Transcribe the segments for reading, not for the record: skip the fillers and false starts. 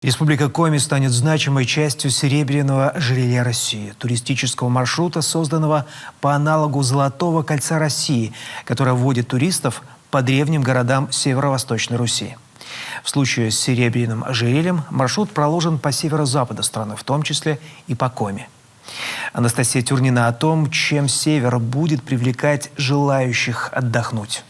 Республика Коми станет значимой частью серебряного ожерелья России, туристического маршрута, созданного по аналогу Золотого кольца России, которое вводит туристов по древним городам Северо-Восточной Руси. В случае с серебряным ожерельем маршрут проложен по северо-западу страны, в том числе и по Коми. Анастасия Тюрнина о том, чем север будет привлекать желающих отдохнуть.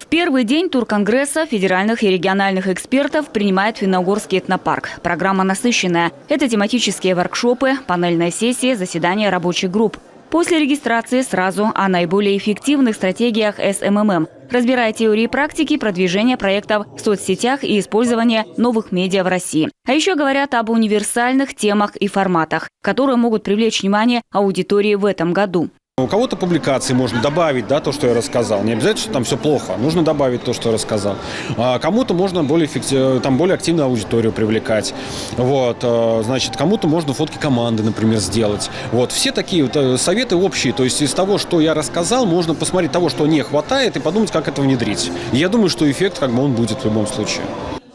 Первый день турконгресса федеральных и региональных экспертов принимает Финно-Угорский этнопарк. Программа насыщенная. Это тематические воркшопы, панельные сессии, заседания рабочих групп. После регистрации сразу о наиболее эффективных стратегиях СММ, разбирая теории и практики продвижения проектов в соцсетях и использования новых медиа в России. А еще говорят об универсальных темах и форматах, которые могут привлечь внимание аудитории в этом году. У кого-то публикации можно добавить, да, то, что я рассказал. Не обязательно, что там все плохо. Нужно добавить то, что я рассказал. А кому-то можно более активную аудиторию привлекать. Вот, значит, кому-то можно фотки команды, например, сделать. Вот, все такие вот советы общие. То есть из того, что я рассказал, можно посмотреть того, что не хватает, и подумать, как это внедрить. И я думаю, что эффект, он будет в любом случае.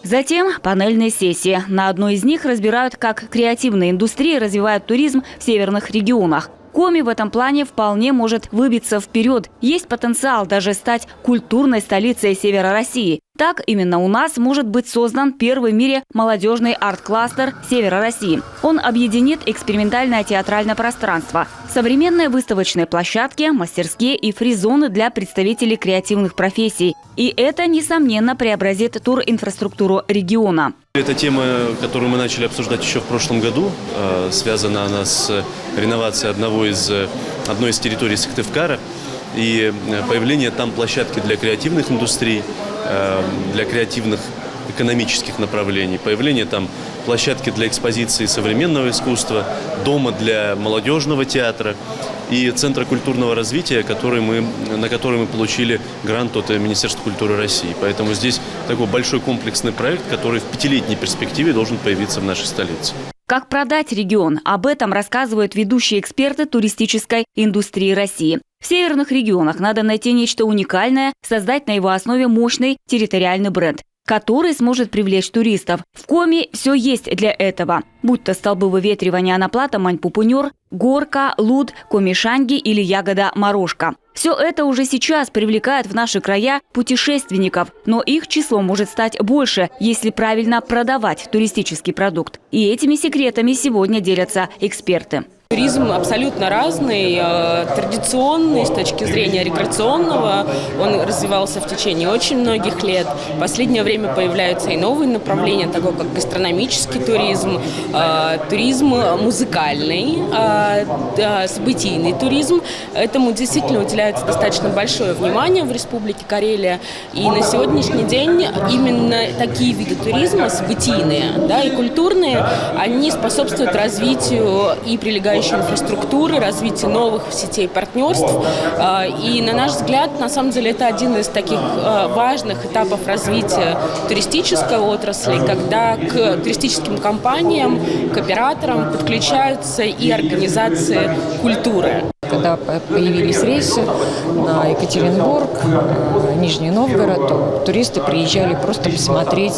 Затем панельные сессии. На одной из них разбирают, как креативная индустрия развивает туризм в северных регионах. Коми в этом плане вполне может выбиться вперед. Есть потенциал даже стать культурной столицей севера России. Так, именно у нас может быть создан первый в мире молодежный арт-кластер севера России. Он объединит экспериментальное театральное пространство, современные выставочные площадки, мастерские и фри-зоны для представителей креативных профессий. И это, несомненно, преобразит туринфраструктуру региона. Эта тема, которую мы начали обсуждать еще в прошлом году, связана она с реновацией одной из территорий Сыктывкара и появление там площадки для креативных индустрий, для креативных экономических направлений, появление там площадки для экспозиции современного искусства, дома для молодежного театра и Центра культурного развития, на который мы получили грант от Министерства культуры России. Поэтому здесь такой большой комплексный проект, который в 5-летней перспективе должен появиться в нашей столице. Как продать регион? Об этом рассказывают ведущие эксперты туристической индустрии России. В северных регионах надо найти нечто уникальное, создать на его основе мощный территориальный бренд, который сможет привлечь туристов. В Коми все есть для этого. Будь то столбы выветривания Анаплата, Мань-Пупунер, горка, луд, комишанги или ягода морошка. Все это уже сейчас привлекает в наши края путешественников, но их число может стать больше, если правильно продавать туристический продукт. И этими секретами сегодня делятся эксперты. Туризм абсолютно разный, традиционный с точки зрения рекреационного. Он развивался в течение очень многих лет. В последнее время появляются и новые направления, такое как гастрономический туризм, туризм музыкальный, событийный туризм. Этому действительно уделяется достаточно большое внимание в Республике Карелия. И на сегодняшний день именно такие виды туризма, событийные, и культурные, они способствуют развитию и прилегающей инфраструктуры, развитию новых сетей партнерств. И, на наш взгляд, на самом деле, это один из таких важных этапов развития туристической отрасли, когда к туристическим компаниям, к операторам подключаются и организации культуры. Когда появились рейсы на Екатеринбург, Нижний Новгород, то туристы приезжали просто посмотреть,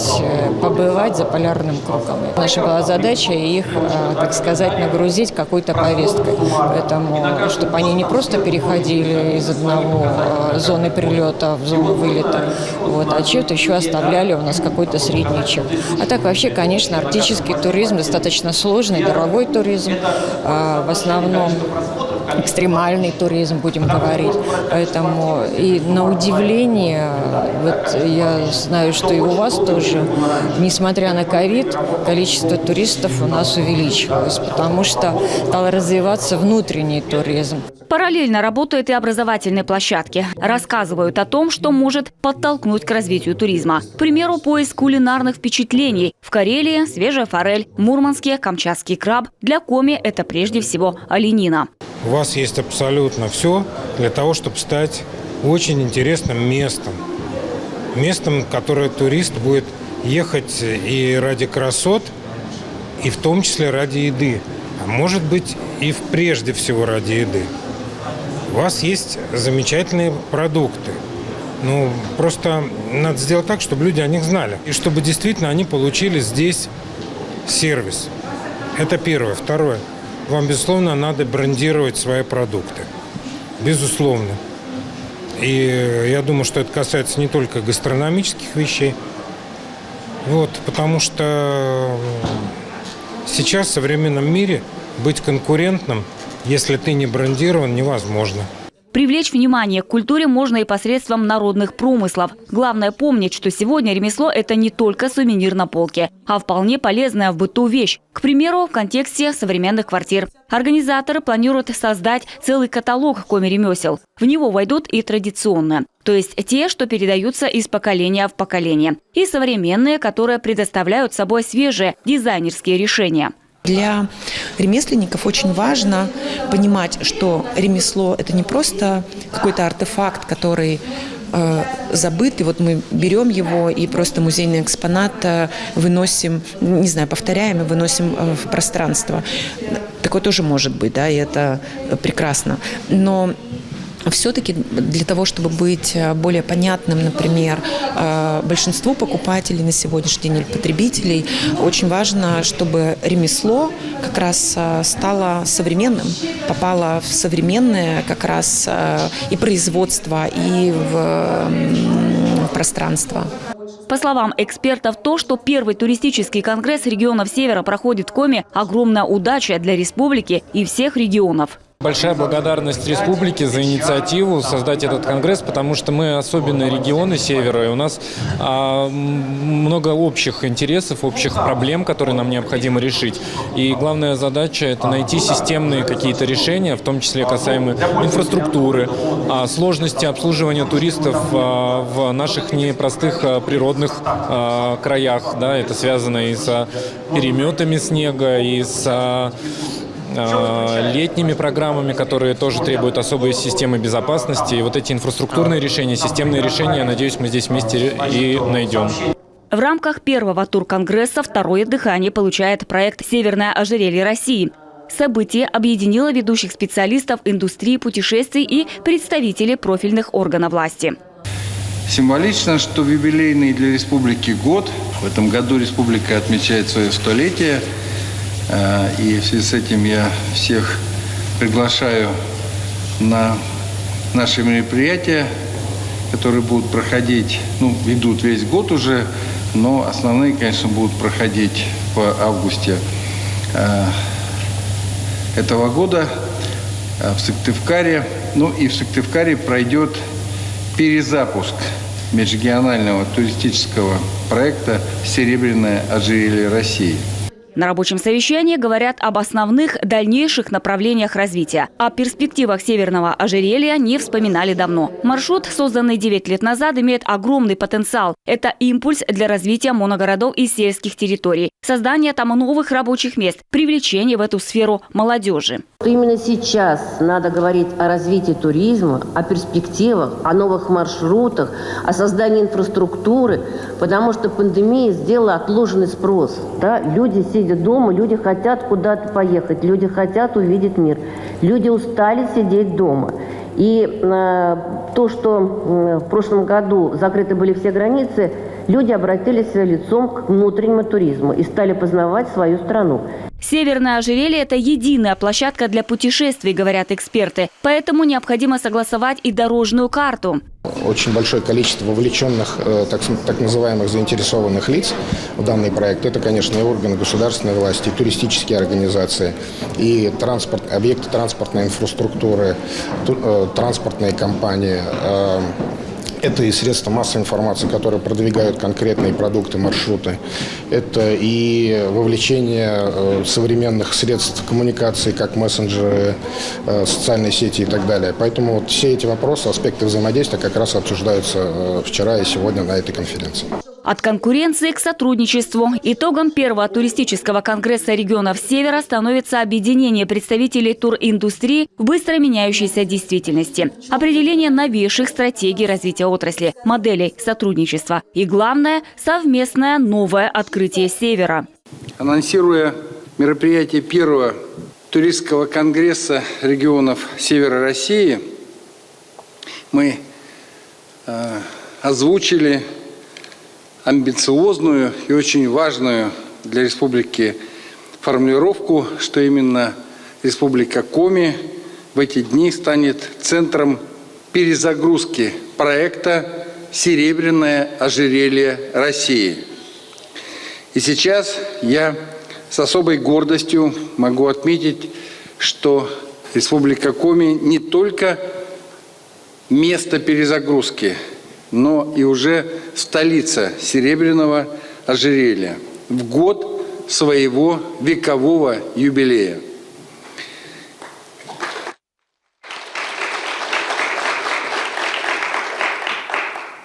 побывать за полярным кругом. Наша была задача их, так сказать, нагрузить какой-то повесткой. Поэтому, чтобы они не просто переходили из одного зоны прилета в зону вылета, а что-то еще оставляли у нас какой-то средний чек. А так вообще, конечно, арктический туризм достаточно сложный, дорогой туризм, в основном экстремальный туризм, будем говорить. Поэтому и на удивление, я знаю, что и у вас тоже, несмотря на ковид, количество туристов у нас увеличилось, потому что стал развиваться внутренний туризм. Параллельно работают и образовательные площадки. Рассказывают о том, что может подтолкнуть к развитию туризма. К примеру, поиск кулинарных впечатлений. В Карелии свежая форель, в Мурманске камчатский краб. Для Коми это прежде всего оленина. У вас есть абсолютно все для того, чтобы стать очень интересным местом. Местом, в которое турист будет ехать и ради красот, и в том числе ради еды. А может быть, и прежде всего ради еды. У вас есть замечательные продукты. Ну, просто надо сделать так, чтобы люди о них знали. И чтобы действительно они получили здесь сервис. Это первое. Второе. Вам, безусловно, надо брендировать свои продукты. Безусловно. И я думаю, что это касается не только гастрономических вещей. Вот, потому что сейчас в современном мире быть конкурентным, если ты не брендирован, невозможно. Привлечь внимание к культуре можно и посредством народных промыслов. Главное помнить, что сегодня ремесло – это не только сувенир на полке, а вполне полезная в быту вещь. К примеру, в контексте современных квартир. Организаторы планируют создать целый каталог коми-ремесел. В него войдут и традиционные, то есть те, что передаются из поколения в поколение, и современные, которые предоставляют собой свежие дизайнерские решения. Для ремесленников очень важно понимать, что ремесло – это не просто какой-то артефакт, который забыт, и вот мы берем его и просто музейный экспонат выносим, не знаю, повторяем и выносим в пространство. Такое тоже может быть, да, и это прекрасно. Но все-таки для того, чтобы быть более понятным, например, большинству покупателей на сегодняшний день или потребителей, очень важно, чтобы ремесло как раз стало современным, попало в современное как раз и производство, и в пространство. По словам экспертов, то, что первый туристический конгресс регионов Севера проходит в Коми – огромная удача для республики и всех регионов. Большая благодарность республике за инициативу создать этот конгресс, потому что мы особенные регионы Севера, и у нас много общих интересов, общих проблем, которые нам необходимо решить. И главная задача – это найти системные какие-то решения, в том числе касаемые инфраструктуры, сложности обслуживания туристов в наших непростых природных краях. Да, это связано и с переметами снега, и с летними программами, которые тоже требуют особой системы безопасности. И вот эти инфраструктурные решения, системные решения, я надеюсь, мы здесь вместе и найдем. В рамках первого турконгресса второе дыхание получает проект «Северное ожерелье России». Событие объединило ведущих специалистов индустрии путешествий и представителей профильных органов власти. Символично, что в юбилейный для республики год, в этом году республика отмечает свое 100-летие, и в связи с этим я всех приглашаю на наши мероприятия, которые будут проходить, идут весь год уже, но основные, конечно, будут проходить в августе этого года в Сыктывкаре. И в Сыктывкаре пройдет перезапуск межрегионального туристического проекта «Серебряное ожерелье России». На рабочем совещании говорят об основных дальнейших направлениях развития. О перспективах северного ожерелья не вспоминали давно. Маршрут, созданный 9 лет назад, имеет огромный потенциал. Это импульс для развития моногородов и сельских территорий, создание там новых рабочих мест, привлечение в эту сферу молодежи. Именно сейчас надо говорить о развитии туризма, о перспективах, о новых маршрутах, о создании инфраструктуры, потому что пандемия сделала отложенный спрос. Да? Люди сидят дома, люди хотят куда-то поехать, люди хотят увидеть мир, люди устали сидеть дома. И то, что в прошлом году закрыты были все границы, люди обратились лицом к внутреннему туризму и стали познавать свою страну. Северное ожерелье – это единая площадка для путешествий, говорят эксперты. Поэтому необходимо согласовать и дорожную карту. Очень большое количество вовлеченных, так называемых заинтересованных лиц в данный проект. Это, конечно, и органы государственной власти, и туристические организации, и объекты транспортной инфраструктуры, транспортные компании. Это и средства массовой информации, которые продвигают конкретные продукты, маршруты. Это и вовлечение современных средств коммуникации, как мессенджеры, социальные сети и так далее. Поэтому вот все эти вопросы, аспекты взаимодействия как раз обсуждаются вчера и сегодня на этой конференции. От конкуренции к сотрудничеству. Итогом первого туристического конгресса регионов Севера становится объединение представителей туриндустрии в быстро меняющейся действительности, определение новейших стратегий развития отрасли, моделей сотрудничества и, главное, совместное новое открытие Севера. Анонсируя мероприятие первого туристского конгресса регионов Севера России, мы озвучили амбициозную и очень важную для республики формулировку, что именно Республика Коми в эти дни станет центром перезагрузки проекта «Серебряное ожерелье России». И сейчас я с особой гордостью могу отметить, что Республика Коми не только место перезагрузки, но и уже столица серебряного ожерелья в год своего векового юбилея.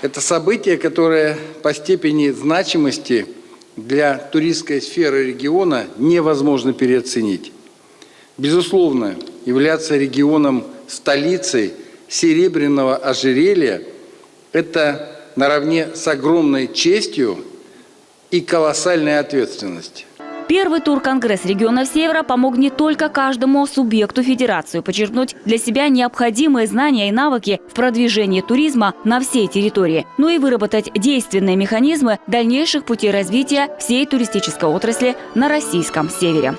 Это событие, которое по степени значимости для туристской сферы региона невозможно переоценить. Безусловно, являться регионом столицей серебряного ожерелья – это наравне с огромной честью и колоссальной ответственностью. Первый тур Конгресс регионов Севера помог не только каждому субъекту федерации почерпнуть для себя необходимые знания и навыки в продвижении туризма на всей территории, но и выработать действенные механизмы дальнейших путей развития всей туристической отрасли на российском севере.